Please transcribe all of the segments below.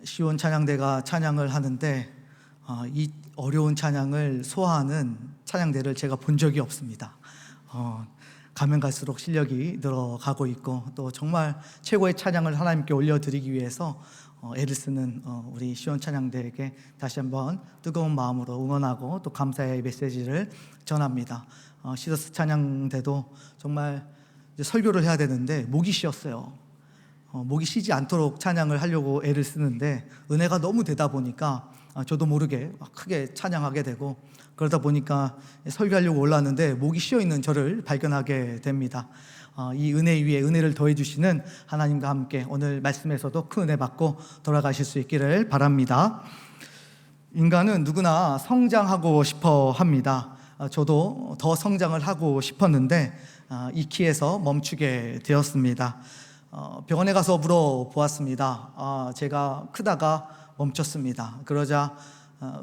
시온 찬양대가 찬양을 하는데 이 어려운 찬양을 소화하는 찬양대를 제가 본 적이 없습니다. 가면 갈수록 실력이 늘어가고 있고 또 정말 최고의 찬양을 하나님께 올려드리기 위해서 애를 쓰는 우리 시온 찬양대에게 다시 한번 뜨거운 마음으로 응원하고 또 감사의 메시지를 전합니다. 시더스 찬양대도 정말 이제 설교를 해야 되는데 목이 쉬었어요. 목이 쉬지 않도록 찬양을 하려고 애를 쓰는데 은혜가 너무 되다 보니까 저도 모르게 크게 찬양하게 되고 그러다 보니까 설교하려고 올랐는데 목이 쉬어있는 저를 발견하게 됩니다. 이 은혜 위에 은혜를 더해주시는 하나님과 함께 오늘 말씀에서도 큰 은혜 받고 돌아가실 수 있기를 바랍니다. 인간은 누구나 성장하고 싶어 합니다. 저도 더 성장을 하고 싶었는데 이 키에서 멈추게 되었습니다. 병원에 가서 물어보았습니다. 제가 크다가 멈췄습니다. 그러자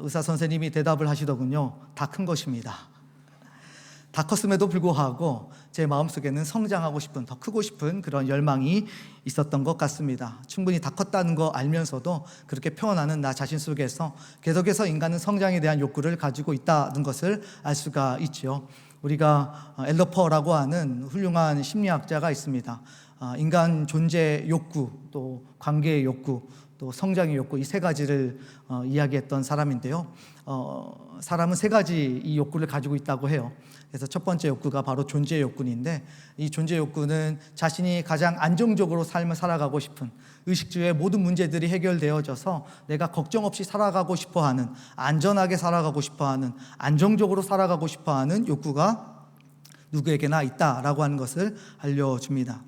의사 선생님이 대답을 하시더군요. 다 큰 것입니다. 다 컸음에도 불구하고 제 마음속에는 성장하고 싶은, 더 크고 싶은 그런 열망이 있었던 것 같습니다. 충분히 다 컸다는 거 알면서도 그렇게 표현하는 나 자신 속에서 계속해서 인간은 성장에 대한 욕구를 가지고 있다는 것을 알 수가 있죠. 우리가 엘러퍼라고 하는 훌륭한 심리학자가 있습니다. 인간 존재 욕구, 또 관계의 욕구, 또 성장의 욕구, 이 세 가지를 이야기했던 사람인데요. 사람은 세 가지 이 욕구를 가지고 있다고 해요. 그래서 첫 번째 욕구가 바로 존재 욕구인데, 이 존재 욕구는 자신이 가장 안정적으로 삶을 살아가고 싶은, 의식주의 모든 문제들이 해결되어져서 내가 걱정 없이 살아가고 싶어하는, 안전하게 살아가고 싶어하는, 안정적으로 살아가고 싶어하는 욕구가 누구에게나 있다라고 하는 것을 알려줍니다.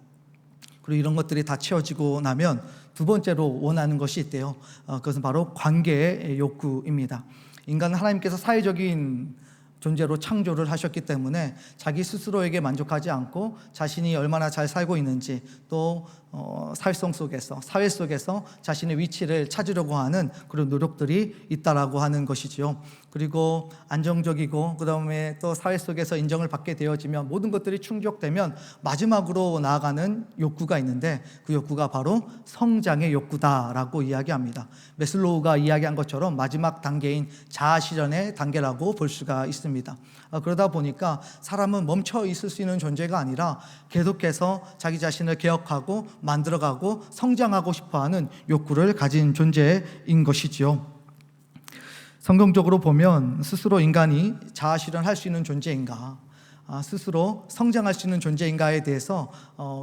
그리고 이런 것들이 다 채워지고 나면 두 번째로 원하는 것이 있대요. 그것은 바로 관계의 욕구입니다. 인간은 하나님께서 사회적인 존재로 창조를 하셨기 때문에 자기 스스로에게 만족하지 않고 자신이 얼마나 잘 살고 있는지, 또 사회성 속에서, 사회 속에서 자신의 위치를 찾으려고 하는 그런 노력들이 있다라고 하는 것이지요. 그리고 안정적이고 그다음에 또 사회 속에서 인정을 받게 되어지면, 모든 것들이 충족되면 마지막으로 나아가는 욕구가 있는데, 그 욕구가 바로 성장의 욕구다라고 이야기합니다. 매슬로우가 이야기한 것처럼 마지막 단계인 자아 실현의 단계라고 볼 수가 있습니다. 그러다 보니까 사람은 멈춰 있을 수 있는 존재가 아니라 계속해서 자기 자신을 개혁하고 만들어가고 성장하고 싶어하는 욕구를 가진 존재인 것이지요. 성경적으로 보면 스스로 인간이 자아 실현할 수 있는 존재인가, 스스로 성장할 수 있는 존재인가에 대해서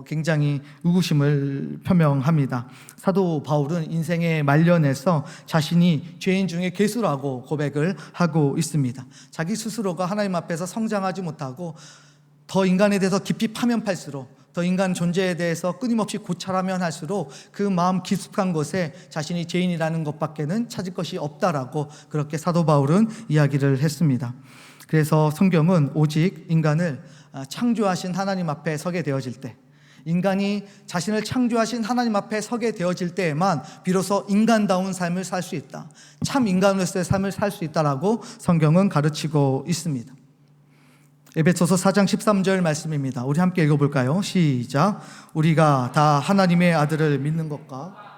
굉장히 의구심을 표명합니다. 사도 바울은 인생의 말년에서 자신이 죄인 중에 괴수라고 고백을 하고 있습니다. 자기 스스로가 하나님 앞에서 성장하지 못하고 더 인간에 대해서 깊이 파면 팔수록, 더 인간 존재에 대해서 끊임없이 고찰하면 할수록 그 마음 깊숙한 곳에 자신이 죄인이라는 것밖에는 찾을 것이 없다라고 그렇게 사도 바울은 이야기를 했습니다. 그래서 성경은 오직 인간을 창조하신 하나님 앞에 서게 되어질 때, 인간이 자신을 창조하신 하나님 앞에 서게 되어질 때에만 비로소 인간다운 삶을 살 수 있다, 참 인간으로서의 삶을 살 수 있다라고 성경은 가르치고 있습니다. 에베소서 4장 13절 말씀입니다. 우리 함께 읽어볼까요? 시작. 우리가 다 하나님의 아들을 믿는 것과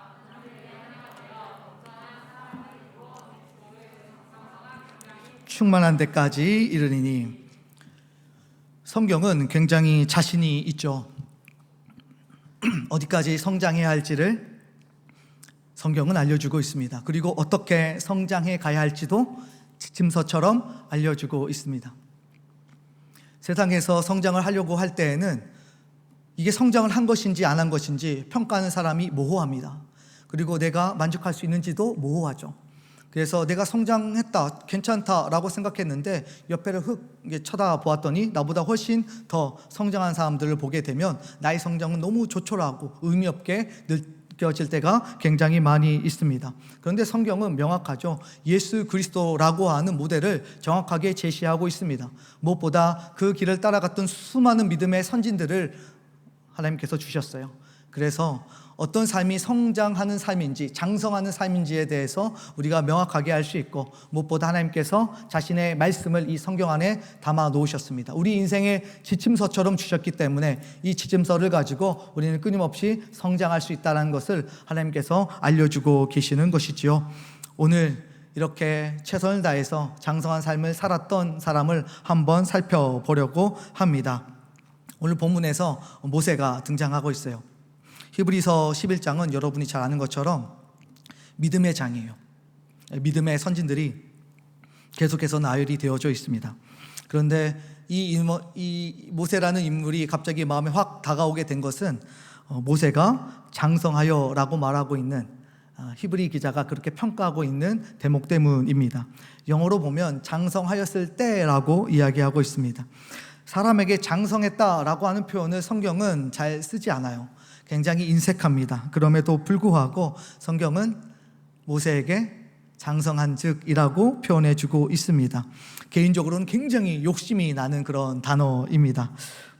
충만한 데까지 이르리니. 성경은 굉장히 자신이 있죠. 어디까지 성장해야 할지를 성경은 알려주고 있습니다. 그리고 어떻게 성장해 가야 할지도 지침서처럼 알려주고 있습니다. 세상에서 성장을 하려고 할 때에는 이게 성장을 한 것인지 안 한 것인지 평가하는 사람이 모호합니다. 그리고 내가 만족할 수 있는지도 모호하죠. 그래서 내가 성장했다, 괜찮다라고 생각했는데 옆에를 쳐다보았더니 나보다 훨씬 더 성장한 사람들을 보게 되면 나의 성장은 너무 조촐하고 의미 없게 느껴질 때가 굉장히 많이 있습니다. 그런데 성경은 명확하죠. 예수 그리스도라고 하는 모델을 정확하게 제시하고 있습니다. 무엇보다 그 길을 따라갔던 수많은 믿음의 선진들을 하나님께서 주셨어요. 그래서 어떤 삶이 성장하는 삶인지, 장성하는 삶인지에 대해서 우리가 명확하게 알 수 있고, 무엇보다 하나님께서 자신의 말씀을 이 성경 안에 담아 놓으셨습니다. 우리 인생의 지침서처럼 주셨기 때문에 이 지침서를 가지고 우리는 끊임없이 성장할 수 있다는 것을 하나님께서 알려주고 계시는 것이지요. 오늘 이렇게 최선을 다해서 장성한 삶을 살았던 사람을 한번 살펴보려고 합니다. 오늘 본문에서 모세가 등장하고 있어요. 히브리서 11장은 여러분이 잘 아는 것처럼 믿음의 장이에요. 믿음의 선진들이 계속해서 나열이 되어져 있습니다. 그런데 이 모세라는 인물이 갑자기 마음에 확 다가오게 된 것은 모세가 장성하여라고 말하고 있는 히브리 기자가 그렇게 평가하고 있는 대목 때문입니다. 영어로 보면 장성하였을 때라고 이야기하고 있습니다. 사람에게 장성했다라고 하는 표현을 성경은 잘 쓰지 않아요. 굉장히 인색합니다. 그럼에도 불구하고 성경은 모세에게 장성한 즉이라고 표현해주고 있습니다. 개인적으로는 굉장히 욕심이 나는 그런 단어입니다.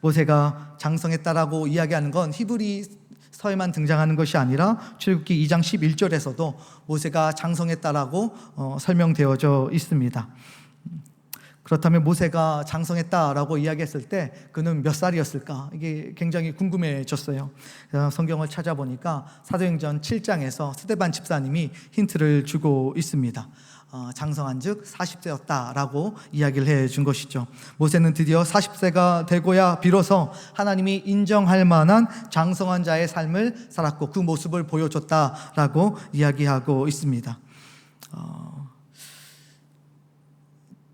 모세가 장성했다라고 이야기하는 건 히브리서에만 등장하는 것이 아니라 출애굽기 2장 11절에서도 모세가 장성했다라고 설명되어져 있습니다. 그렇다면 모세가 장성했다라고 이야기했을 때 그는 몇 살이었을까? 이게 굉장히 궁금해졌어요. 성경을 찾아보니까 사도행전 7장에서 스데반 집사님이 힌트를 주고 있습니다. 장성한 즉 40세였다라고 이야기를 해준 것이죠. 모세는 드디어 40세가 되고야 비로소 하나님이 인정할 만한 장성한 자의 삶을 살았고 그 모습을 보여줬다라고 이야기하고 있습니다.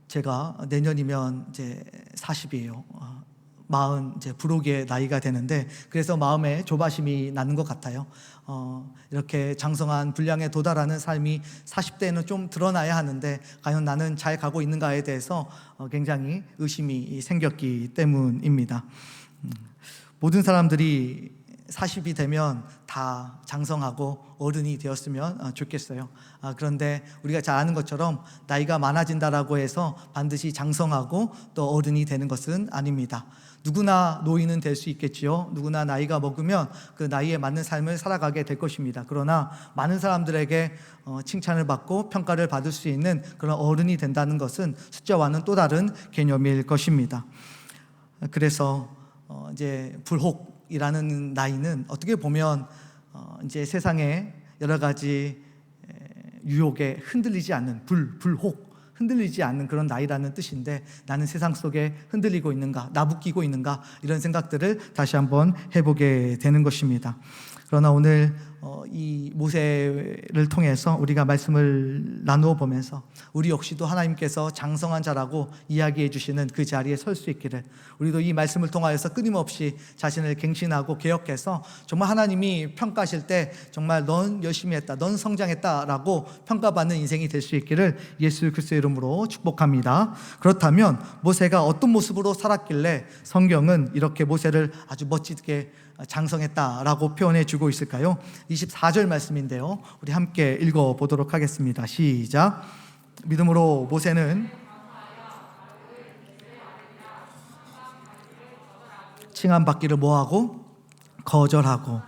제가 내년이면 이제 40이에요. 40 이제 부록의 나이가 되는데, 그래서 마음에 조바심이 나는 것 같아요. 이렇게 장성한 분량에 도달하는 삶이 40대에는 좀 드러나야 하는데 과연 나는 잘 가고 있는가에 대해서 굉장히 의심이 생겼기 때문입니다. 모든 사람들이 40이 되면 다 장성하고 어른이 되었으면 좋겠어요. 그런데 우리가 잘 아는 것처럼 나이가 많아진다라고 해서 반드시 장성하고 또 어른이 되는 것은 아닙니다. 누구나 노인은 될 수 있겠지요. 누구나 나이가 먹으면 그 나이에 맞는 삶을 살아가게 될 것입니다. 그러나 많은 사람들에게 칭찬을 받고 평가를 받을 수 있는 그런 어른이 된다는 것은 숫자와는 또 다른 개념일 것입니다. 그래서 이제 불혹이라는 나이는 어떻게 보면 이제 세상의 여러 가지 유혹에 흔들리지 않는 불혹, 흔들리지 않는 그런 나이라는 뜻인데, 나는 세상 속에 흔들리고 있는가, 나부끼고 있는가, 이런 생각들을 다시 한번 해보게 되는 것입니다. 그러나 오늘 이 모세를 통해서 우리가 말씀을 나누어 보면서 우리 역시도 하나님께서 장성한 자라고 이야기해 주시는 그 자리에 설 수 있기를, 우리도 이 말씀을 통하여서 끊임없이 자신을 갱신하고 개혁해서 정말 하나님이 평가하실 때 정말 넌 열심히 했다, 넌 성장했다라고 평가받는 인생이 될 수 있기를 예수 그리스도의 이름으로 축복합니다. 그렇다면 모세가 어떤 모습으로 살았길래 성경은 이렇게 모세를 아주 멋지게 장성했다라고 표현해 주고 있을까요? 24절 말씀인데요, 우리 함께 읽어보도록 하겠습니다. 시작. 믿음으로 모세는 칭함받기를 뭐하고? 거절하고.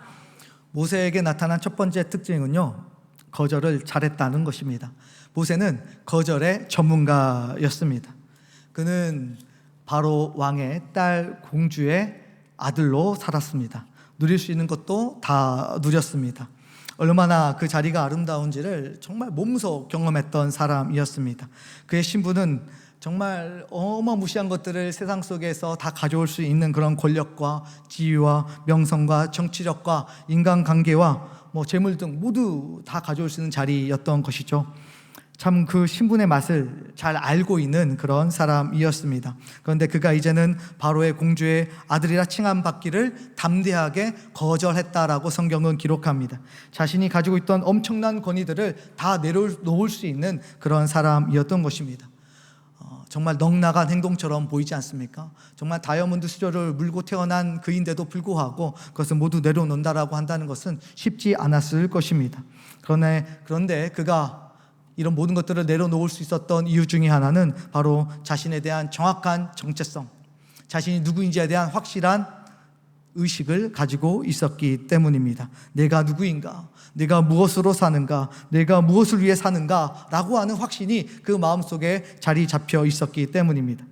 모세에게 나타난 첫 번째 특징은요, 거절을 잘했다는 것입니다. 모세는 거절의 전문가였습니다. 그는 바로 왕의 딸 공주의 아들로 살았습니다. 누릴 수 있는 것도 다 누렸습니다. 얼마나 그 자리가 아름다운지를 정말 몸소 경험했던 사람이었습니다. 그의 신분은 정말 어마무시한 것들을 세상 속에서 다 가져올 수 있는 그런 권력과 지위와 명성과 정치력과 인간관계와 재물 등 모두 다 가져올 수 있는 자리였던 것이죠. 참 그 신분의 맛을 잘 알고 있는 그런 사람이었습니다. 그런데 그가 이제는 바로의 공주의 아들이라 칭함받기를 담대하게 거절했다라고 성경은 기록합니다. 자신이 가지고 있던 엄청난 권위들을 다 내려놓을 수 있는 그런 사람이었던 것입니다. 정말 넉나간 행동처럼 보이지 않습니까? 정말 다이아몬드 수저를 물고 태어난 그인데도 불구하고 그것을 모두 내려놓는다라고 한다는 것은 쉽지 않았을 것입니다. 그런데 그가 이런 모든 것들을 내려놓을 수 있었던 이유 중에 하나는 바로 자신에 대한 정확한 정체성, 자신이 누구인지에 대한 확실한 의식을 가지고 있었기 때문입니다. 내가 누구인가? 내가 무엇으로 사는가? 내가 무엇을 위해 사는가? 라고 하는 확신이 그 마음속에 자리 잡혀 있었기 때문입니다.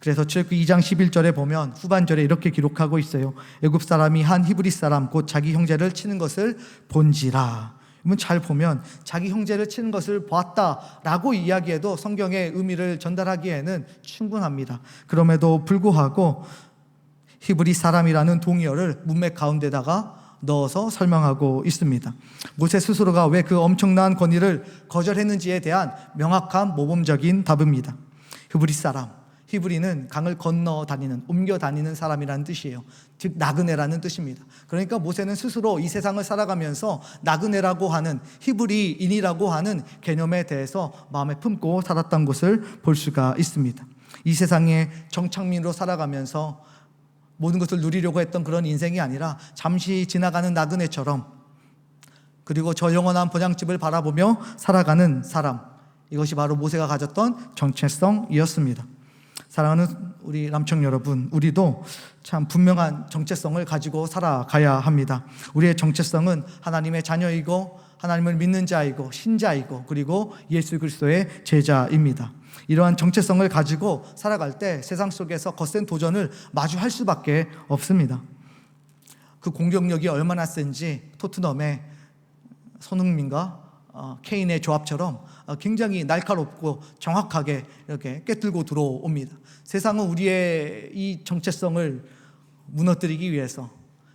그래서 출애굽기 2장 11절에 보면 후반절에 이렇게 기록하고 있어요. 애굽 사람이 한 히브리 사람 곧 자기 형제를 치는 것을 본지라. 잘 보면 자기 형제를 치는 것을 보았다라고 이야기해도 성경의 의미를 전달하기에는 충분합니다. 그럼에도 불구하고 히브리 사람이라는 동의어를 문맥 가운데다가 넣어서 설명하고 있습니다. 모세 스스로가 왜 그 엄청난 권위를 거절했는지에 대한 명확한 모범적인 답입니다. 히브리 사람, 히브리는 강을 건너 다니는, 옮겨 다니는 사람이라는 뜻이에요. 즉 나그네라는 뜻입니다. 그러니까 모세는 스스로 이 세상을 살아가면서 나그네라고 하는, 히브리인이라고 하는 개념에 대해서 마음에 품고 살았던 것을 볼 수가 있습니다. 이 세상의 정착민으로 살아가면서 모든 것을 누리려고 했던 그런 인생이 아니라 잠시 지나가는 나그네처럼, 그리고 저 영원한 본향집을 바라보며 살아가는 사람, 이것이 바로 모세가 가졌던 정체성이었습니다. 사랑하는 우리 남청 여러분, 우리도 참 분명한 정체성을 가지고 살아가야 합니다. 우리의 정체성은 하나님의 자녀이고 하나님을 믿는 자이고 신자이고 그리고 예수 그리스도의 제자입니다. 이러한 정체성을 가지고 살아갈 때 세상 속에서 거센 도전을 마주할 수밖에 없습니다. 그 공격력이 얼마나 센지 토트넘의 손흥민과 케인의 조합처럼 굉장히 날카롭고 정확하게 이렇게 꿰뚫고 들어옵니다. 세상은 우리의 이 정체성을 무너뜨리기 위해서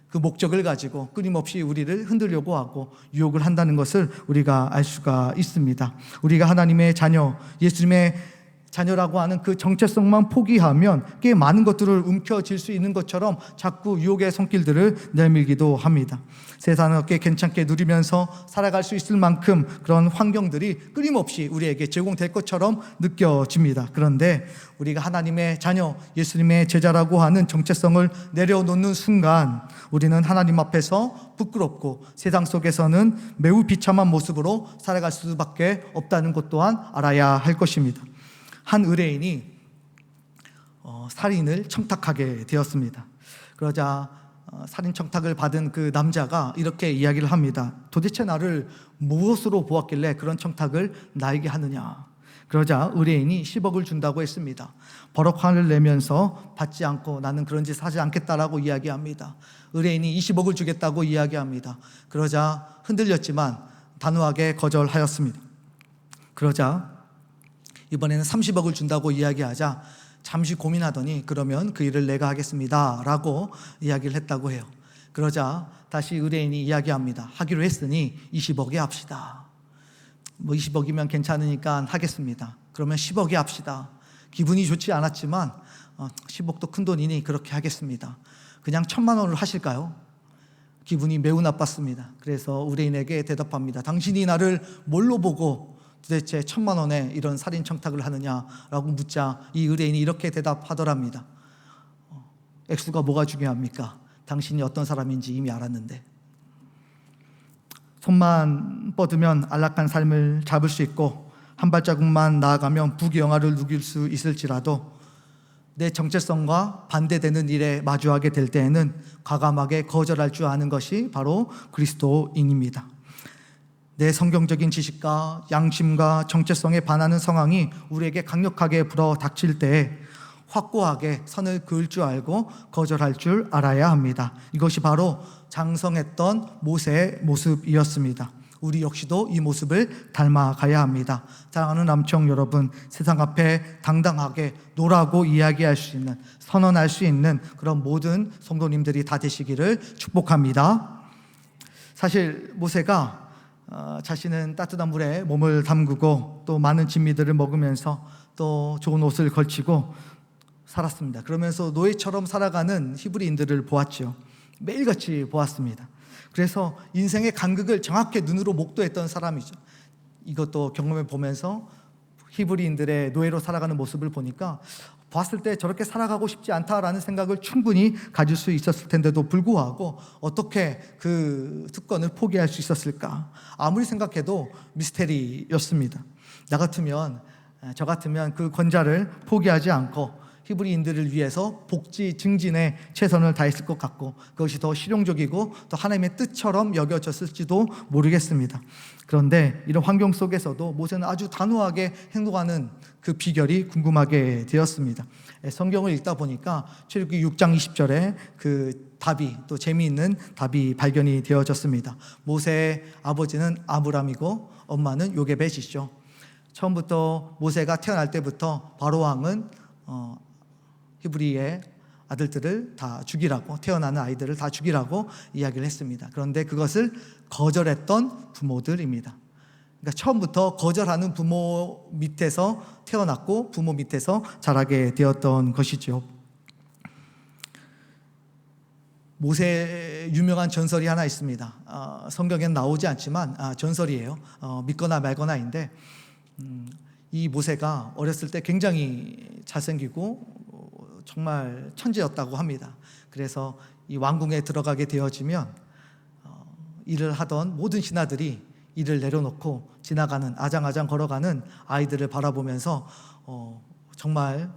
그 목적을 가지고 끊임없이 우리를 흔들려고 하고 유혹을 한다는 것을 우리가 알 수가 있습니다. 우리가 하나님의 자녀, 예수님의 자녀라고 하는 그 정체성만 포기하면 꽤 많은 것들을 움켜쥘 수 있는 것처럼 자꾸 유혹의 손길들을 내밀기도 합니다. 세상을 꽤 괜찮게 누리면서 살아갈 수 있을 만큼 그런 환경들이 끊임없이 우리에게 제공될 것처럼 느껴집니다. 그런데 우리가 하나님의 자녀, 예수님의 제자라고 하는 정체성을 내려놓는 순간 우리는 하나님 앞에서 부끄럽고 세상 속에서는 매우 비참한 모습으로 살아갈 수밖에 없다는 것 또한 알아야 할 것입니다. 한 의뢰인이 살인을 청탁하게 되었습니다. 그러자 살인 청탁을 받은 그 남자가 이렇게 이야기를 합니다. 도대체 나를 무엇으로 보았길래 그런 청탁을 나에게 하느냐. 그러자 의뢰인이 10억을 준다고 했습니다. 버럭 화를 내면서 받지 않고 나는 그런 짓 하지 않겠다라고 이야기합니다. 의뢰인이 20억을 주겠다고 이야기합니다. 그러자 흔들렸지만 단호하게 거절하였습니다. 그러자 이번에는 30억을 준다고 이야기하자 잠시 고민하더니 그러면 그 일을 내가 하겠습니다 라고 이야기를 했다고 해요. 그러자 다시 의뢰인이 이야기합니다. 하기로 했으니 20억에 합시다. 20억이면 괜찮으니까 하겠습니다. 그러면 10억에 합시다. 기분이 좋지 않았지만 10억도 큰 돈이니 그렇게 하겠습니다. 그냥 1,000만 원을 하실까요? 기분이 매우 나빴습니다. 그래서 의뢰인에게 대답합니다. 당신이 나를 뭘로 보고 도대체 1,000만 원에 이런 살인 청탁을 하느냐라고 묻자 이 의뢰인이 이렇게 대답하더랍니다. 액수가 뭐가 중요합니까? 당신이 어떤 사람인지 이미 알았는데. 손만 뻗으면 안락한 삶을 잡을 수 있고 한 발자국만 나아가면 부귀영화를 누릴 수 있을지라도 내 정체성과 반대되는 일에 마주하게 될 때에는 과감하게 거절할 줄 아는 것이 바로 그리스도인입니다. 내 성경적인 지식과 양심과 정체성에 반하는 상황이 우리에게 강력하게 불어닥칠 때에 확고하게 선을 그을 줄 알고 거절할 줄 알아야 합니다. 이것이 바로 장성했던 모세의 모습이었습니다. 우리 역시도 이 모습을 닮아가야 합니다. 사랑하는 남청 여러분, 세상 앞에 당당하게 노라고 이야기할 수 있는, 선언할 수 있는 그런 모든 성도님들이 다 되시기를 축복합니다. 사실 모세가 자신은 따뜻한 물에 몸을 담그고 또 많은 진미들을 먹으면서 또 좋은 옷을 걸치고 살았습니다. 그러면서 노예처럼 살아가는 히브리인들을 보았죠. 매일같이 보았습니다. 그래서 인생의 간극을 정확히 눈으로 목도했던 사람이죠. 이것도 경험해 보면서 히브리인들의 노예로 살아가는 모습을 보니까 봤을 때 저렇게 살아가고 싶지 않다라는 생각을 충분히 가질 수 있었을 텐데도 불구하고 어떻게 그 특권을 포기할 수 있었을까? 아무리 생각해도 미스테리였습니다. 저 같으면 그 권자를 포기하지 않고 히브리인들을 위해서 복지 증진에 최선을 다했을 것 같고, 그것이 더 실용적이고 또 하나님의 뜻처럼 여겨졌을지도 모르겠습니다. 그런데 이런 환경 속에서도 모세는 아주 단호하게 행동하는 그 비결이 궁금하게 되었습니다. 성경을 읽다 보니까 출애굽기 6장 20절에 그 답이, 또 재미있는 답이 발견이 되어졌습니다. 모세의 아버지는 아므람이고 엄마는 요게벳이죠. 처음부터 모세가 태어날 때부터 바로 왕은 히브리의 아들들을 다 죽이라고, 태어나는 아이들을 다 죽이라고 이야기를 했습니다. 그런데 그것을 거절했던 부모들입니다. 그러니까 처음부터 거절하는 부모 밑에서 태어났고 부모 밑에서 자라게 되었던 것이죠. 모세 유명한 전설이 하나 있습니다. 성경에는 나오지 않지만 전설이에요. 믿거나 말거나인데, 이 모세가 어렸을 때 굉장히 잘생기고 정말 천재였다고 합니다. 그래서 이 왕궁에 들어가게 되어지면 일을 하던 모든 신하들이 일을 내려놓고 지나가는, 아장아장 걸어가는 아이들을 바라보면서 정말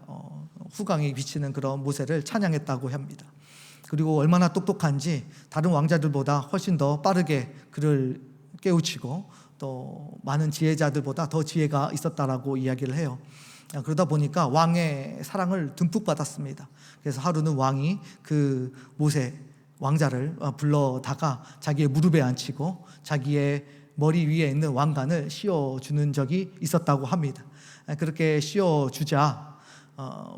후광이 비치는 그런 모세를 찬양했다고 합니다. 그리고 얼마나 똑똑한지 다른 왕자들보다 훨씬 더 빠르게 그를 깨우치고 또 많은 지혜자들보다 더 지혜가 있었다라고 이야기를 해요. 그러다 보니까 왕의 사랑을 듬뿍 받았습니다. 그래서 하루는 왕이 그 모세 왕자를 불러다가 자기의 무릎에 앉히고 자기의 머리 위에 있는 왕관을 씌워주는 적이 있었다고 합니다. 그렇게 씌워주자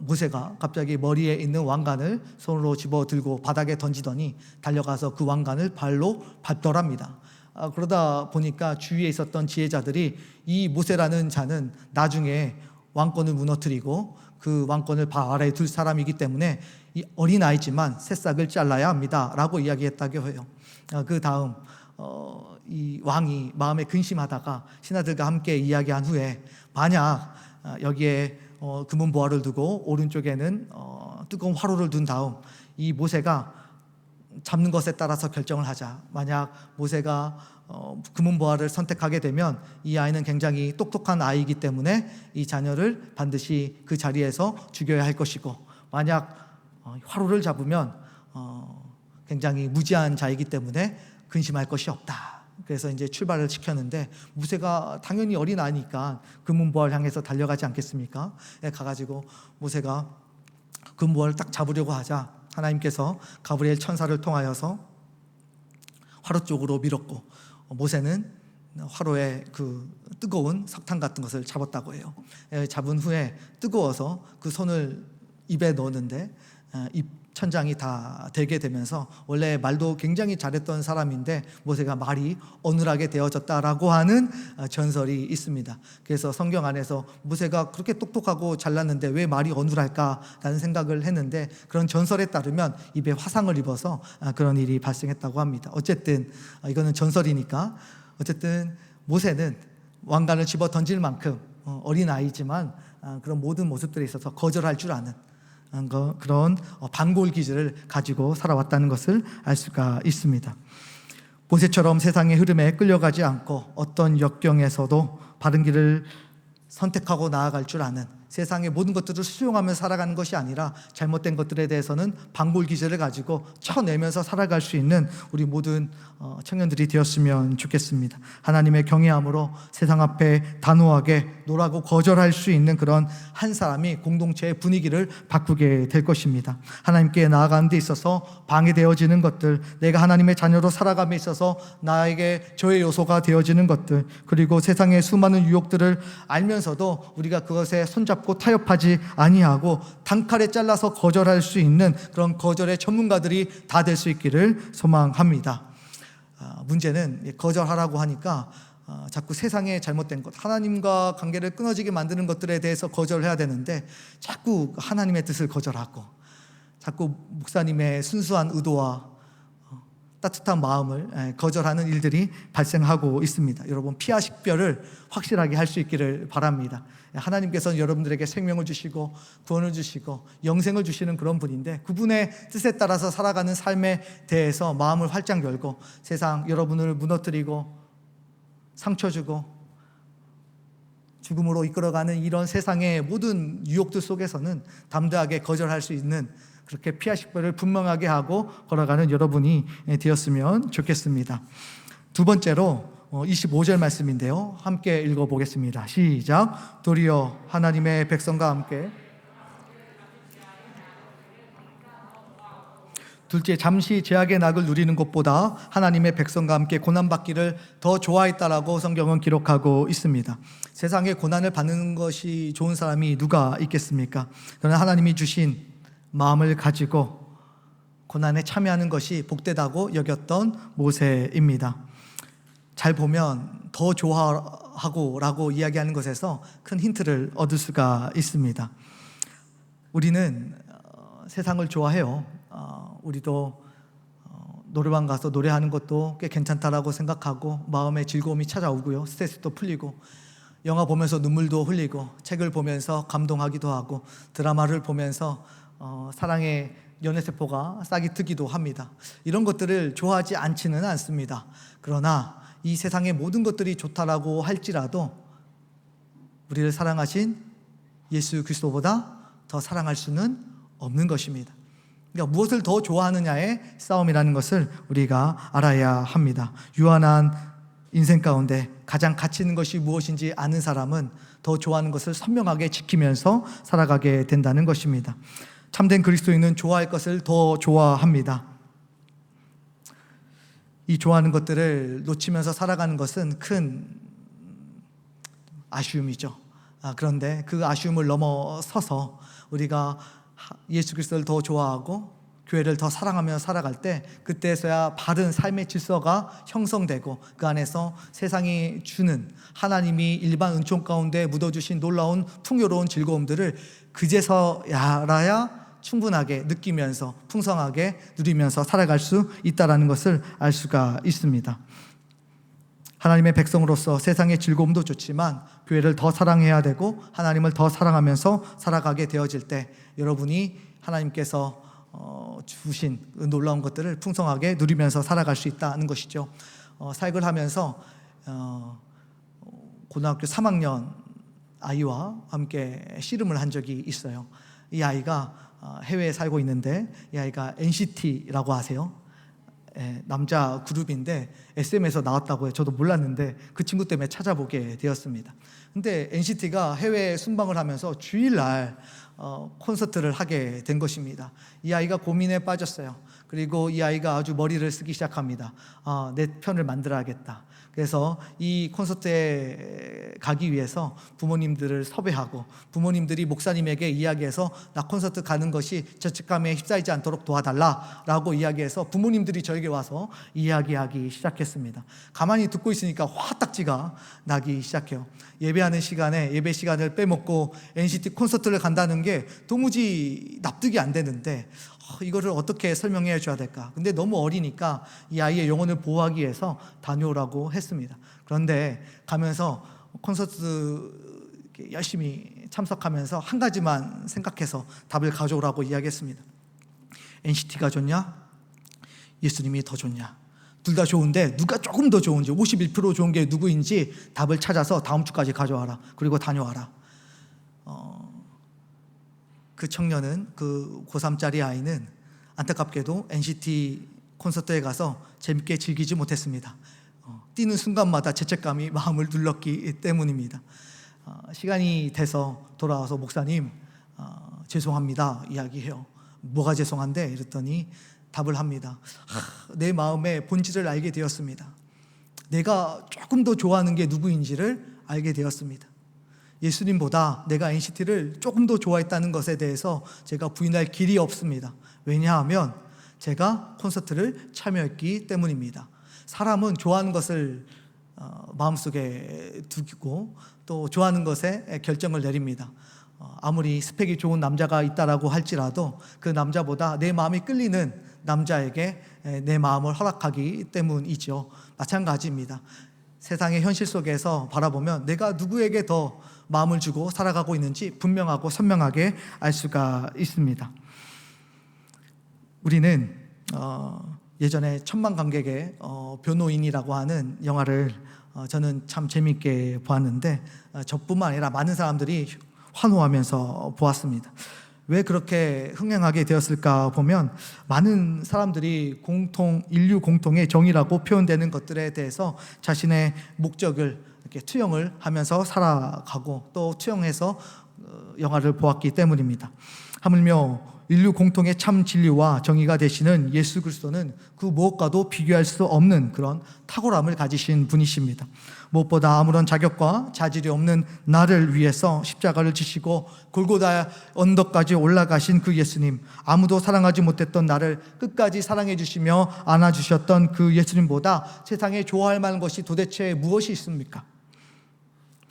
모세가 갑자기 머리에 있는 왕관을 손으로 집어들고 바닥에 던지더니 달려가서 그 왕관을 발로 밟더랍니다. 그러다 보니까 주위에 있었던 지혜자들이 이 모세라는 자는 나중에 왕권을 무너뜨리고 그 왕권을 발 아래에 둘 사람이기 때문에 이 어린아이지만 새싹을 잘라야 합니다 라고 이야기했다고 해요. 그 다음 이 왕이 마음에 근심하다가 신하들과 함께 이야기한 후에, 만약 여기에 금은보화를 두고 오른쪽에는 뜨거운 화로를 둔 다음 이 모세가 잡는 것에 따라서 결정을 하자. 만약 모세가 금은보화를 선택하게 되면 이 아이는 굉장히 똑똑한 아이이기 때문에 이 자녀를 반드시 그 자리에서 죽여야 할 것이고, 만약 화로를 잡으면 굉장히 무지한 자이기 때문에 근심할 것이 없다. 그래서 이제 출발을 시켰는데 모세가 당연히 어린아이니까 금은보화를 향해서 달려가지 않겠습니까? 가가지고 모세가 금은보화를 딱 잡으려고 하자 하나님께서 가브리엘 천사를 통하여서 화로 쪽으로 밀었고, 모세는 화로에 그 뜨거운 석탄 같은 것을 잡았다고 해요. 잡은 후에 뜨거워서 그 손을 입에 넣었는데 입 천장이 다 되게 되면서, 원래 말도 굉장히 잘했던 사람인데 모세가 말이 어눌하게 되어졌다라고 하는 전설이 있습니다. 그래서 성경 안에서 모세가 그렇게 똑똑하고 잘났는데 왜 말이 어눌할까라는 생각을 했는데, 그런 전설에 따르면 입에 화상을 입어서 그런 일이 발생했다고 합니다. 어쨌든 이거는 전설이니까, 어쨌든 모세는 왕관을 집어 던질 만큼 어린아이지만 그런 모든 모습들에 있어서 거절할 줄 아는 그런 반골 기질을 가지고 살아왔다는 것을 알 수가 있습니다. 모세처럼 세상의 흐름에 끌려가지 않고 어떤 역경에서도 바른 길을 선택하고 나아갈 줄 아는, 세상의 모든 것들을 수용하며 살아가는 것이 아니라 잘못된 것들에 대해서는 반골 기질을 가지고 쳐내면서 살아갈 수 있는 우리 모든 청년들이 되었으면 좋겠습니다. 하나님의 경외함으로 세상 앞에 단호하게 노라고 거절할 수 있는 그런 한 사람이 공동체의 분위기를 바꾸게 될 것입니다. 하나님께 나아가는 데 있어서 방해되어지는 것들, 내가 하나님의 자녀로 살아감에 있어서 나에게 저의 요소가 되어지는 것들, 그리고 세상의 수많은 유혹들을 알면서도 우리가 그것에 손잡고 타협하지 아니하고 단칼에 잘라서 거절할 수 있는 그런 거절의 전문가들이 다 될 수 있기를 소망합니다. 문제는 거절하라고 하니까 자꾸 세상에 잘못된 것, 하나님과 관계를 끊어지게 만드는 것들에 대해서 거절해야 되는데 자꾸 하나님의 뜻을 거절하고 자꾸 목사님의 순수한 의도와 따뜻한 마음을 거절하는 일들이 발생하고 있습니다. 여러분, 피하 식별을 확실하게 할 수 있기를 바랍니다. 하나님께서는 여러분들에게 생명을 주시고 구원을 주시고 영생을 주시는 그런 분인데, 그분의 뜻에 따라서 살아가는 삶에 대해서 마음을 활짝 열고 세상 여러분을 무너뜨리고 상처 주고 죽음으로 이끌어가는 이런 세상의 모든 유혹들 속에서는 담대하게 거절할 수 있는, 그렇게 피하식별을 분명하게 하고 걸어가는 여러분이 되었으면 좋겠습니다. 두 번째로 25절 말씀인데요, 함께 읽어보겠습니다. 시작. 도리어 하나님의 백성과 함께, 둘째, 잠시 죄악의 낙을 누리는 것보다 하나님의 백성과 함께 고난받기를 더 좋아했다라고 성경은 기록하고 있습니다. 세상에 고난을 받는 것이 좋은 사람이 누가 있겠습니까? 그러나 하나님이 주신 마음을 가지고 고난에 참여하는 것이 복되다고 여겼던 모세입니다. 잘 보면 더 좋아하고 라고 이야기하는 것에서 큰 힌트를 얻을 수가 있습니다. 우리는 세상을 좋아해요. 우리도 노래방 가서 노래하는 것도 꽤 괜찮다라고 생각하고 마음의 즐거움이 찾아오고요, 스트레스도 풀리고, 영화 보면서 눈물도 흘리고, 책을 보면서 감동하기도 하고, 드라마를 보면서 사랑의 연애세포가 싹이 트기도 합니다. 이런 것들을 좋아하지 않지는 않습니다. 그러나 이 세상의 모든 것들이 좋다라고 할지라도 우리를 사랑하신 예수 그리스도보다 더 사랑할 수는 없는 것입니다. 그러니까 무엇을 더 좋아하느냐의 싸움이라는 것을 우리가 알아야 합니다. 유한한 인생 가운데 가장 가치 있는 것이 무엇인지 아는 사람은 더 좋아하는 것을 선명하게 지키면서 살아가게 된다는 것입니다. 참된 그리스도인은 좋아할 것을 더 좋아합니다. 이 좋아하는 것들을 놓치면서 살아가는 것은 큰 아쉬움이죠. 그런데 그 아쉬움을 넘어서서 우리가 예수 그리스도를 더 좋아하고 교회를 더 사랑하며 살아갈 때, 그때서야 바른 삶의 질서가 형성되고 그 안에서 세상이 주는, 하나님이 일반 은총 가운데 묻어주신 놀라운 풍요로운 즐거움들을 그제서야라야 충분하게 느끼면서 풍성하게 누리면서 살아갈 수 있다는 것을 알 수가 있습니다. 하나님의 백성으로서 세상의 즐거움도 좋지만 교회를 더 사랑해야 되고 하나님을 더 사랑하면서 살아가게 되어질 때, 여러분이 하나님께서 주신 놀라운 것들을 풍성하게 누리면서 살아갈 수 있다는 것이죠. 사역을 하면서 고등학교 3학년 아이와 함께 씨름을 한 적이 있어요. 이 아이가 해외에 살고 있는데, 이 아이가 NCT라고 아세요? 남자 그룹인데 SM에서 나왔다고 해요. 저도 몰랐는데 그 친구 때문에 찾아보게 되었습니다. 근데 NCT가 해외 순방을 하면서 주일날 콘서트를 하게 된 것입니다. 이 아이가 고민에 빠졌어요. 그리고 이 아이가 아주 머리를 쓰기 시작합니다. 내 편을 만들어야겠다. 그래서 이 콘서트에 가기 위해서 부모님들을 섭외하고, 부모님들이 목사님에게 이야기해서 나 콘서트 가는 것이 죄책감에 휩싸이지 않도록 도와달라라고 이야기해서 부모님들이 저에게 와서 이야기하기 시작했습니다. 가만히 듣고 있으니까 화딱지가 나기 시작해요. 예배하는 시간에 예배 시간을 빼먹고 NCT 콘서트를 간다는 게 도무지 납득이 안 되는데 이거를 어떻게 설명해 줘야 될까? 근데 너무 어리니까 이 아이의 영혼을 보호하기 위해서 다녀오라고 했습니다. 그런데 가면서 콘서트 열심히 참석하면서 한 가지만 생각해서 답을 가져오라고 이야기했습니다. NCT가 좋냐? 예수님이 더 좋냐? 둘 다 좋은데 누가 조금 더 좋은지, 51% 좋은 게 누구인지 답을 찾아서 다음 주까지 가져와라. 그리고 다녀와라. 그 청년은, 그 고3짜리 아이는 안타깝게도 NCT 콘서트에 가서 재밌게 즐기지 못했습니다. 뛰는 순간마다 죄책감이 마음을 눌렀기 때문입니다. 시간이 돼서 돌아와서 목사님 죄송합니다 이야기해요. 뭐가 죄송한데? 이랬더니 답을 합니다. 내 마음의 본질을 알게 되었습니다. 내가 조금 더 좋아하는 게 누구인지를 알게 되었습니다. 예수님보다 내가 NCT를 조금 더 좋아했다는 것에 대해서 제가 부인할 길이 없습니다. 왜냐하면 제가 콘서트를 참여했기 때문입니다. 사람은 좋아하는 것을 마음속에 두고 또 좋아하는 것에 결정을 내립니다. 아무리 스펙이 좋은 남자가 있다라고 할지라도 그 남자보다 내 마음이 끌리는 남자에게 내 마음을 허락하기 때문이죠. 마찬가지입니다. 세상의 현실 속에서 바라보면 내가 누구에게 더 마음을 주고 살아가고 있는지 분명하고 선명하게 알 수가 있습니다. 우리는 예전에 천만 관객의 변호인이라고 하는 영화를 저는 참 재미있게 보았는데 저뿐만 아니라 많은 사람들이 환호하면서 보았습니다. 왜 그렇게 흥행하게 되었을까 보면 많은 사람들이 인류 공통의 정의라고 표현되는 것들에 대해서 자신의 목적을 이렇게 투영을 하면서 살아가고 또 투영해서 영화를 보았기 때문입니다. 하물며 인류 공통의 참 진리와 정의가 되시는 예수 그리스도는 그 무엇과도 비교할 수 없는 그런 탁월함을 가지신 분이십니다. 무엇보다 아무런 자격과 자질이 없는 나를 위해서 십자가를 지시고 골고다 언덕까지 올라가신 그 예수님, 아무도 사랑하지 못했던 나를 끝까지 사랑해 주시며 안아주셨던 그 예수님보다 세상에 좋아할 만한 것이 도대체 무엇이 있습니까?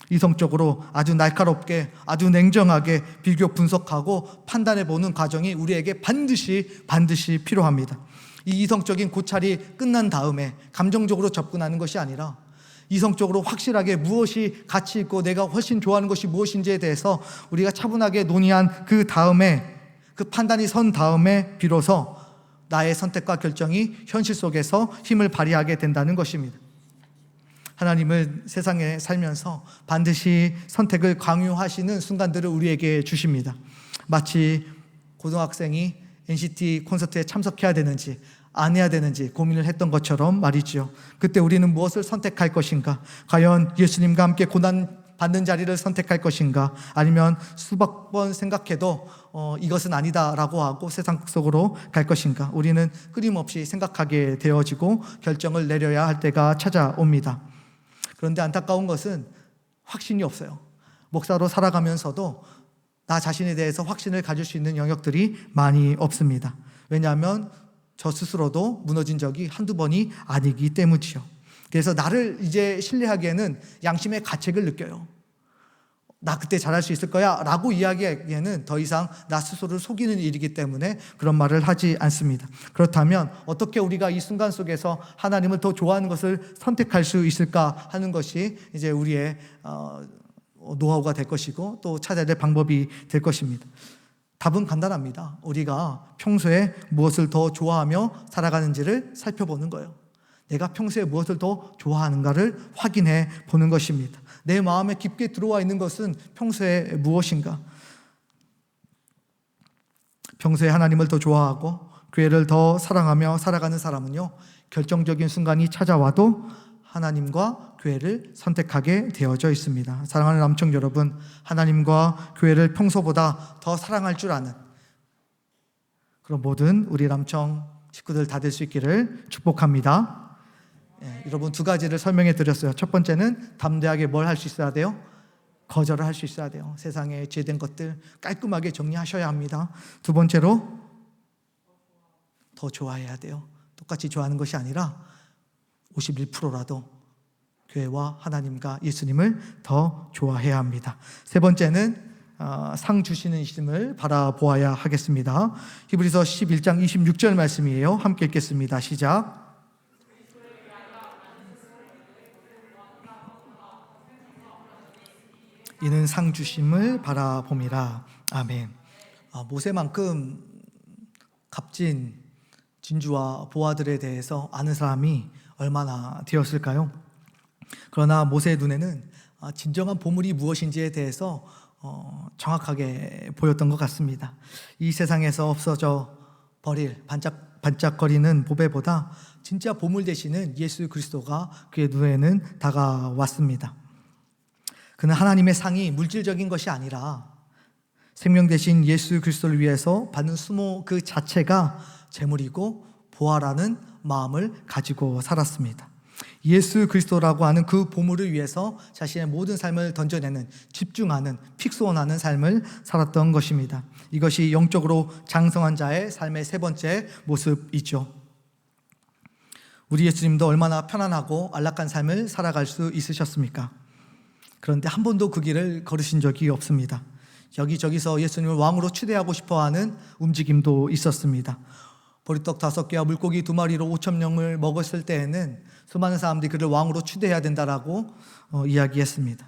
이성적으로 아주 날카롭게 아주 냉정하게 비교 분석하고 판단해보는 과정이 우리에게 반드시 필요합니다. 이 이성적인 고찰이 끝난 다음에 감정적으로 접근하는 것이 아니라 이성적으로 확실하게 무엇이 가치 있고 내가 훨씬 좋아하는 것이 무엇인지에 대해서 우리가 차분하게 논의한 그 다음에, 그 판단이 선 다음에 비로소 나의 선택과 결정이 현실 속에서 힘을 발휘하게 된다는 것입니다. 하나님은 세상에 살면서 반드시 선택을 강요하시는 순간들을 우리에게 주십니다. 마치 고등학생이 NCT 콘서트에 참석해야 되는지 안 해야 되는지 고민을 했던 것처럼 말이죠. 그때 우리는 무엇을 선택할 것인가? 과연 예수님과 함께 고난 받는 자리를 선택할 것인가? 아니면 수백 번 생각해도 이것은 아니다라고 하고 세상 속으로 갈 것인가? 우리는 끊임없이 생각하게 되어지고 결정을 내려야 할 때가 찾아옵니다. 그런데 안타까운 것은 확신이 없어요. 목사로 살아가면서도 나 자신에 대해서 확신을 가질 수 있는 영역들이 많이 없습니다. 왜냐하면 저 스스로도 무너진 적이 한두 번이 아니기 때문이죠. 그래서 나를 이제 신뢰하기에는 양심의 가책을 느껴요. 나 그때 잘할 수 있을 거야 라고 이야기하기에는 더 이상 나 스스로를 속이는 일이기 때문에 그런 말을 하지 않습니다. 그렇다면 어떻게 우리가 이 순간 속에서 하나님을 더 좋아하는 것을 선택할 수 있을까 하는 것이 이제 우리의 노하우가 될 것이고 또 찾아야 될 방법이 될 것입니다. 답은 간단합니다. 우리가 평소에 무엇을 더 좋아하며 살아가는지를 살펴보는 거예요. 내가 평소에 무엇을 더 좋아하는가를 확인해 보는 것입니다. 내 마음에 깊게 들어와 있는 것은 평소에 무엇인가? 평소에 하나님을 더 좋아하고 교회를 더 사랑하며 살아가는 사람은요, 결정적인 순간이 찾아와도 하나님과 교회를 선택하게 되어져 있습니다. 사랑하는 남청 여러분, 하나님과 교회를 평소보다 더 사랑할 줄 아는 그런 모든 우리 남청 식구들 다 될 수 있기를 축복합니다. 여러분 두 가지를 설명해 드렸어요. 첫 번째는 담대하게 뭘 할 수 있어야 돼요? 거절을 할 수 있어야 돼요. 세상에 죄된 것들 깔끔하게 정리하셔야 합니다. 두 번째로 더 좋아해야 돼요. 똑같이 좋아하는 것이 아니라 51%라도 교회와 하나님과 예수님을 더 좋아해야 합니다. 세 번째는 상 주시는 이심을 바라보아야 하겠습니다. 히브리서 11장 26절 말씀이에요. 함께 읽겠습니다. 시작. 이는 상 주심을 바라봄이라. 아멘. 모세만큼 값진 진주와 보화들에 대해서 아는 사람이 얼마나 되었을까요? 그러나 모세의 눈에는 진정한 보물이 무엇인지에 대해서 정확하게 보였던 것 같습니다. 이 세상에서 없어져 버릴 반짝거리는 보배보다 진짜 보물 되시는 예수 그리스도가 그의 눈에는 다가왔습니다. 그는 하나님의 상이 물질적인 것이 아니라 생명 되신 예수 그리스도를 위해서 받는 수모 그 자체가 재물이고 보화라는 마음을 가지고 살았습니다. 예수 그리스도라고 하는 그 보물을 위해서 자신의 모든 삶을 던져내는, 집중하는, 픽소원하는 삶을 살았던 것입니다. 이것이 영적으로 장성한 자의 삶의 세 번째 모습이죠. 우리 예수님도 얼마나 편안하고 안락한 삶을 살아갈 수 있으셨습니까? 그런데 한 번도 그 길을 걸으신 적이 없습니다. 여기저기서 예수님을 왕으로 추대하고 싶어하는 움직임도 있었습니다. 보리떡 5개와 물고기 2마리로 5,000명을 먹었을 때에는 수많은 사람들이 그를 왕으로 추대해야 된다라고 이야기했습니다.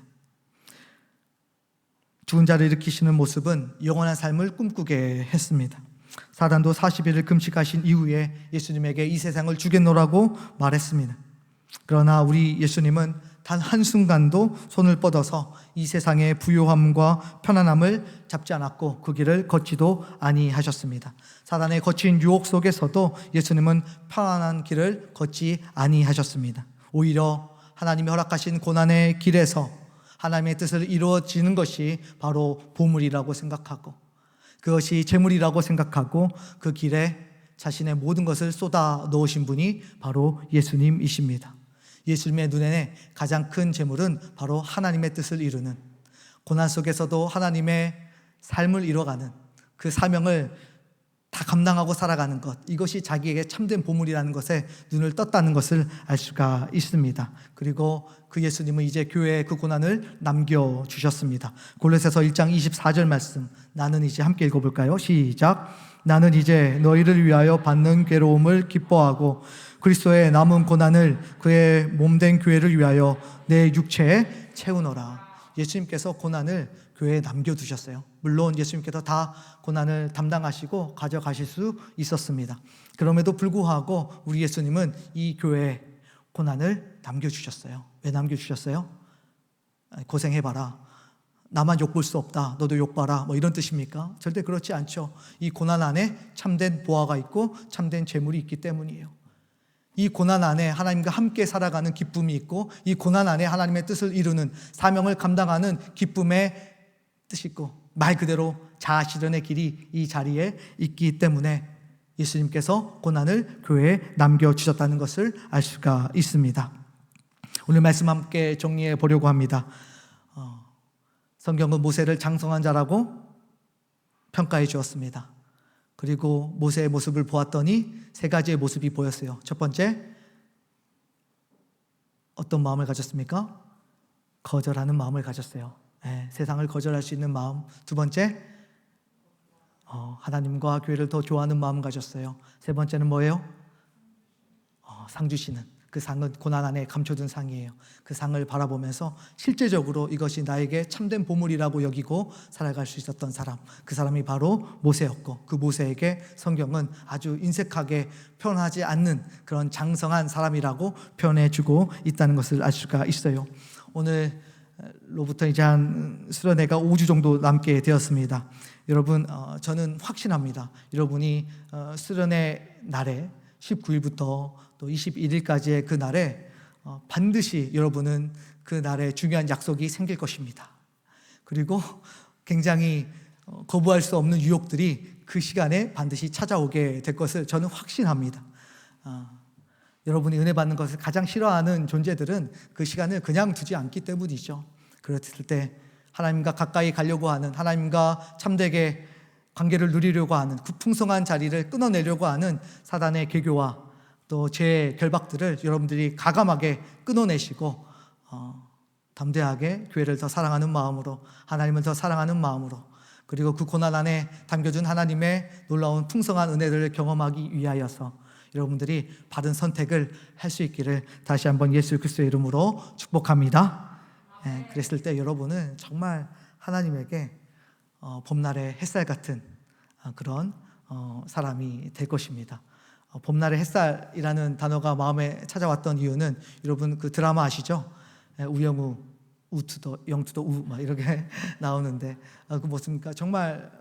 죽은 자를 일으키시는 모습은 영원한 삶을 꿈꾸게 했습니다. 사단도 40일을 금식하신 이후에 예수님에게 이 세상을 주겠노라고 말했습니다. 그러나 우리 예수님은 단 한순간도 손을 뻗어서 이 세상의 부요함과 편안함을 잡지 않았고 그 길을 걷지도 아니하셨습니다. 사단의 거친 유혹 속에서도 예수님은 편안한 길을 걷지 아니하셨습니다. 오히려 하나님이 허락하신 고난의 길에서 하나님의 뜻을 이루어지는 것이 바로 보물이라고 생각하고, 그것이 재물이라고 생각하고 그 길에 자신의 모든 것을 쏟아 넣으신 분이 바로 예수님이십니다. 예수님의 눈에 가장 큰 재물은 바로 하나님의 뜻을 이루는, 고난 속에서도 하나님의 삶을 이뤄가는, 그 사명을 다 감당하고 살아가는 것, 이것이 자기에게 참된 보물이라는 것에 눈을 떴다는 것을 알 수가 있습니다. 그리고 그 예수님은 이제 교회에 그 고난을 남겨주셨습니다. 골로새서 1장 24절 말씀, 나는 이제 함께 읽어볼까요? 시작. 나는 이제 너희를 위하여 받는 괴로움을 기뻐하고 그리스도의 남은 고난을 그의 몸된 교회를 위하여 내 육체에 채우노라. 예수님께서 고난을 교회에 남겨두셨어요. 물론 예수님께서 다 고난을 담당하시고 가져가실 수 있었습니다. 그럼에도 불구하고 우리 예수님은 이 교회에 고난을 남겨주셨어요. 왜 남겨주셨어요? 고생해봐라, 나만 욕 볼 수 없다, 너도 욕 봐라, 뭐 이런 뜻입니까? 절대 그렇지 않죠. 이 고난 안에 참된 보화가 있고 참된 재물이 있기 때문이에요. 이 고난 안에 하나님과 함께 살아가는 기쁨이 있고, 이 고난 안에 하나님의 뜻을 이루는, 사명을 감당하는 기쁨의 뜻이 있고, 말 그대로 자아 실현의 길이 이 자리에 있기 때문에 예수님께서 고난을 교회에 남겨주셨다는 것을 알 수가 있습니다. 오늘 말씀 함께 정리해 보려고 합니다. 성경은 모세를 장성한 자라고 평가해 주었습니다. 그리고 모세의 모습을 보았더니 세 가지의 모습이 보였어요. 첫 번째, 어떤 마음을 가졌습니까? 거절하는 마음을 가졌어요. 세상을 거절할 수 있는 마음. 두 번째, 하나님과 교회를 더 좋아하는 마음을 가졌어요. 세 번째는 뭐예요? 상 주시는, 그 상은 고난 안에 감춰둔 상이에요. 그 상을 바라보면서 실제적으로 이것이 나에게 참된 보물이라고 여기고 살아갈 수 있었던 사람, 그 사람이 바로 모세였고, 그 모세에게 성경은 아주 인색하게 표현하지 않는 그런 장성한 사람이라고 표현해주고 있다는 것을 알 수가 있어요. 오늘로부터 이제 한 수련회가 5주 정도 남게 되었습니다. 여러분, 저는 확신합니다. 여러분이 수련회 날에 19일부터 또 21일까지의 그 날에 반드시 여러분은 그 날에 중요한 약속이 생길 것입니다. 그리고 굉장히 거부할 수 없는 유혹들이 그 시간에 반드시 찾아오게 될 것을 저는 확신합니다. 여러분이 은혜 받는 것을 가장 싫어하는 존재들은 그 시간을 그냥 두지 않기 때문이죠. 그랬을 때 하나님과 가까이 가려고 하는, 하나님과 참되게 관계를 누리려고 하는, 그 풍성한 자리를 끊어내려고 하는 사단의 계교와 또 제 결박들을 여러분들이 가감하게 끊어내시고 담대하게 교회를 더 사랑하는 마음으로, 하나님을 더 사랑하는 마음으로, 그리고 그 고난 안에 담겨준 하나님의 놀라운 풍성한 은혜를 경험하기 위하여서 여러분들이 바른 선택을 할 수 있기를 다시 한번 예수 그리스도의 이름으로 축복합니다. 그랬을 때 여러분은 정말 하나님에게 봄날의 햇살 같은 그런 사람이 될 것입니다. 봄날의 햇살이라는 단어가 마음에 찾아왔던 이유는, 여러분 그 드라마 아시죠? 우영우, 우투더, 영투더 우 막 이렇게 나오는데 그 뭐습니까? 정말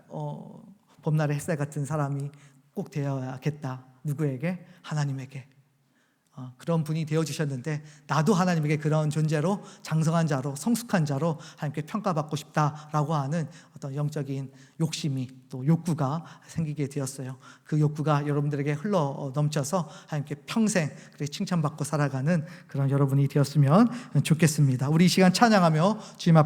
봄날의 햇살 같은 사람이 꼭 되어야겠다. 누구에게? 하나님에게. 그런 분이 되어주셨는데, 나도 하나님에게 그런 존재로, 장성한 자로, 성숙한 자로 하나님께 평가받고 싶다라고 하는 어떤 영적인 욕심이, 또 욕구가 생기게 되었어요. 그 욕구가 여러분들에게 흘러 넘쳐서 하나님께 평생 그렇게 칭찬받고 살아가는 그런 여러분이 되었으면 좋겠습니다. 우리 이 시간 찬양하며 주님 앞에